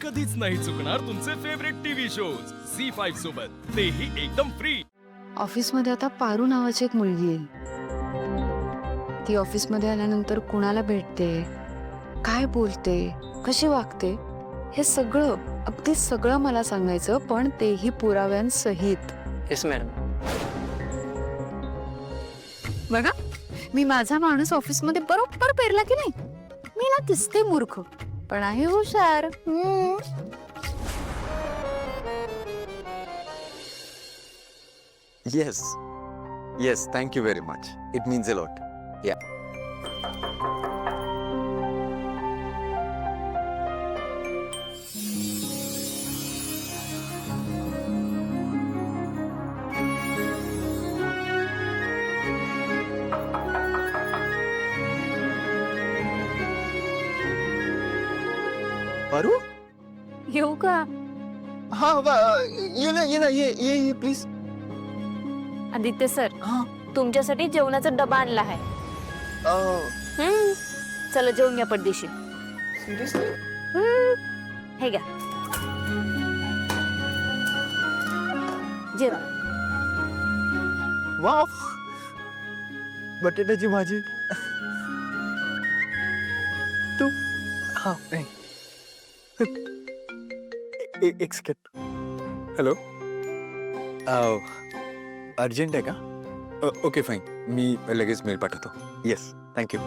कधीच नाही चुकणार तुमचे फेवरेट टीव्ही शोज झी5 सोबत, तेही एकदम फ्री। ऑफिसमध्ये आता पारू नावाची एक मुलगी येईल. ती ऑफिसमध्ये आल्यानंतर कुणाला भेटते, काय बोलते, कशी वागते, हे सगळं अगदी सगळं मला सांगायचं, पण तेही पुराव्यांसहित. Yes madam. बघा, मी माझा माणूस ऑफिसमध्ये बरोबर पेरला की नाही. मी ना दिसते मूर्ख, पण आहे हुशार. Yes. Yes, thank you very much. It means a lot. Yeah. Paru? येऊ का? हाँ ये प्लीज. आदित्य सर, हाँ. तुमच्यासाठी जेवणाचा डबा आणला आहे. चला जेवून घ्या पटदिशी. Seriously? हे घ्या जेवा. वाव. बटाट्याची भाजी. तू? हाँ नाही. एक सेकंड. हॅलो. अर्जंट आहे का? ओके फाईन, मी लगेच मेल पाठवतो. Yes, thank you.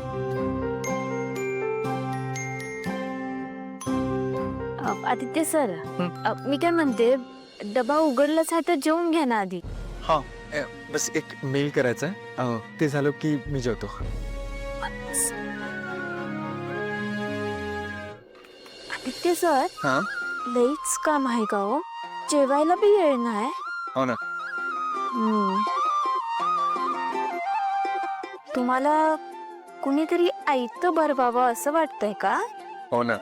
आदित्य सर, मी काय म्हणते, डबा उघडलाच आहे तर जेवून घ्या ना आधी. हां, बस एक मेल करायचा आहे, ते झालं की मी जेवतो. आदित्य सर, हां. लईच काम आहे का हो? जेवायला बी वेळ नाही. हो ना. तुम्हाला कुणीतरी आयतं बरवावं असं वाटतंय का? हो ना.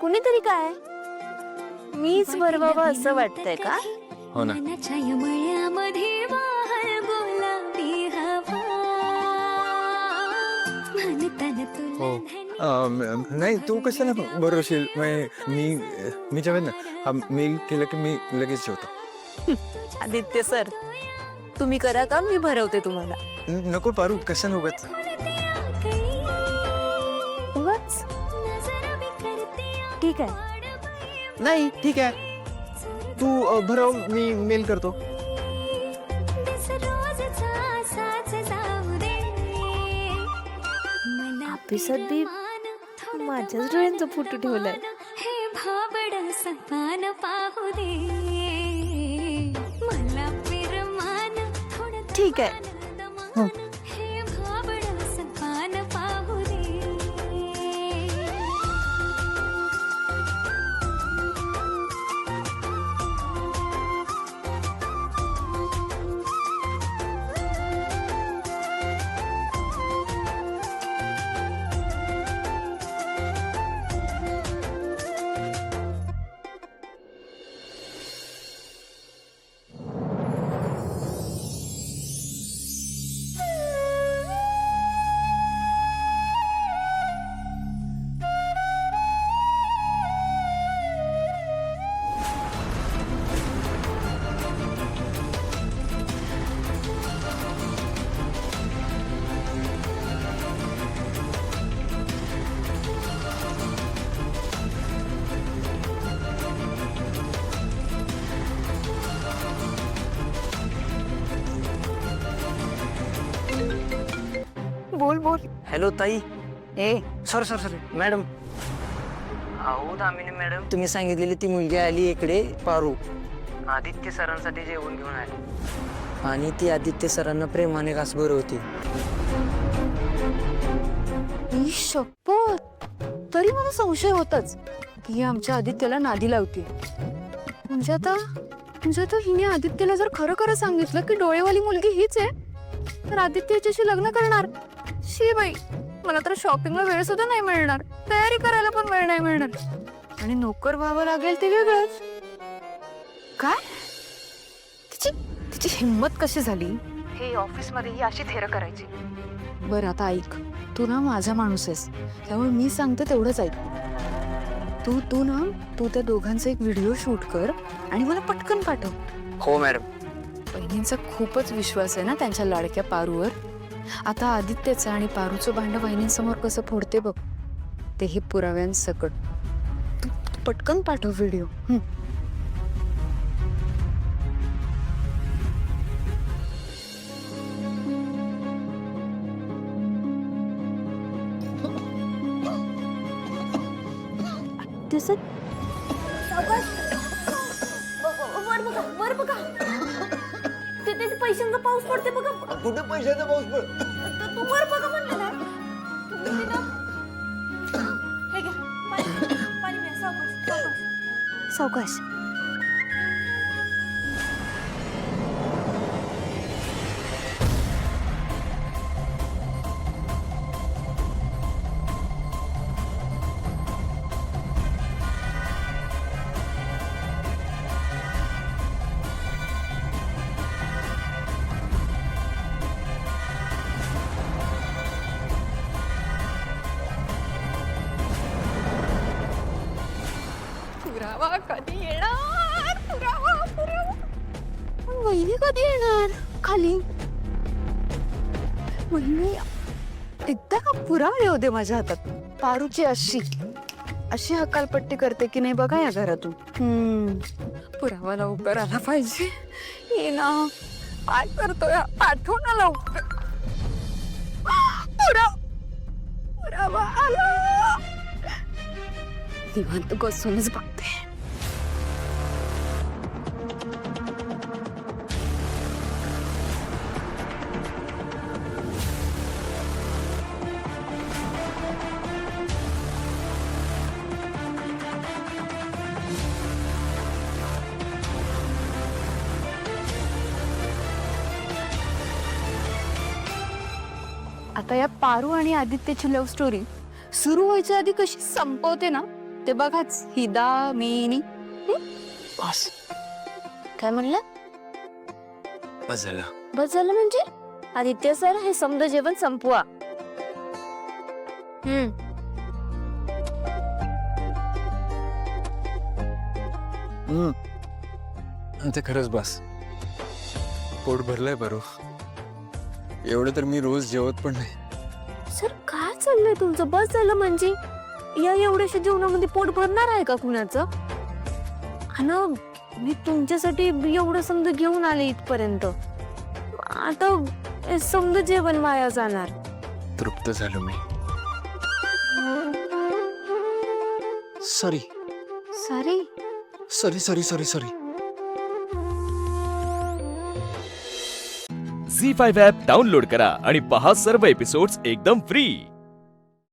कुणीतरी काय? मीच बरवावं असं वाटतंय का? हो ना. हो. नाही, तू कशाला बरोशील. मी जेवेन ना. हा मेल केलं की मी लगेच जेवतो. आदित्य सर, तुम्ही करा का, मी भरवते तुम्हाला. नको पारू, कशाला उगाच. उगाच? ठीक आहे. नाही, ठीक आहे. तू भरव, मी मेल करतो. ऑफिसात बी माझ्याच डोळ्यांचा फोटो ठेवलाय. ठीक आहे. बोल बोल. हॅलो ताई. ए, सॉरी मॅडम. अहो दामिनी मॅडम, तुम्ही सांगितलेली ती मुलगी आली इकडे, पारू. आदित्य सरांसाठी जेवण घेऊन आली आणि ती आदित्य सरांना प्रेमाने घास भरवती. ही शपथ, तरी मला संशय होताच की ही आमच्या आदित्यला नादी लावते. म्हणजे आता हिने आदित्यला जर खरं सांगितलं की डोळेवाली मुलगी हीच आहे, तर आदित्य हिच्याशी लग्न करणार. शी बाई, मला तर शॉपिंगला वेळ सुद्धा नाही मिळणार, तयारी करायला पण वेळ नाही मिळणार, आणि नोकर व्हावं लागेल ते वेगळंच. काय तिची हिंमत कशी झाली हे ऑफिसमध्ये ही अशी थेर करायची. बरं आता ऐक, तू ना माझा माणूस आहेस, त्यामुळे मी सांगते तेवढंच ऐक. तू ना तू त्या दोघांचा एक व्हिडिओ शूट कर आणि मला पटकन पाठव. हो मॅडम. वहिनींचा खूपच विश्वास आहे ना त्यांच्या लाडक्या पारूवर. आता आदित्यचं आणि पारूचं भांडं वहिनींसमोर कसं फोडते बघ, तेही पुराव्यांसकट. तू पटकन पाठव व्हिडिओ. दिसत वर बघा तिथे पैशांचा पाऊस पडते बघा. कुठे पैशाचा पाऊस पड? तू वर बघा म्हणलं ना. हे घ्या पाणी प्या. सावकाश सावकाश. पुरावा कधी येणार? पुरावा पुरावा. पण वहिनी कधी येणार खाली? वहिनी एकदा का पुरावा येऊ दे माझ्या हातात. पारूची अशी हकालपट्टी करते की नाही बघा या घरातून. पुरावा लवकर आला पाहिजे. ये ना काय करतोय, पाठव ना लवकर. पुरावा आला. निवांत बसूनच बघते. आता या पारू आणि आदित्यची लव्ह स्टोरी सुरू व्हायच्या आधी कशी संपवते ना ते बघाच. हिदा मिनी. बस काय म्हणलं? बस झालं. बस झालं म्हणजे आदित्य सर हे समद जेवण संपवा. आता खरंच बस. पोट भरलंय बरो. एवढं तर मी रोज जेवत पण नाही. सर काय चाललंय तुमचं? बस झालं म्हणजे या एवढ्याशा जेवणामध्ये पोट भरणार आहे का कुणाचं? आणि मी तुमच्यासाठी एवढं समजा घेऊन आले इथपर्यंत. आता समजा जेवण वाया जाणार. तृप्त झालो मी. Sorry sorry sorry sorry sorry sorry. Zee5 app download करा आणि पहा सर्व एपिसोड्स एकदम फ्री.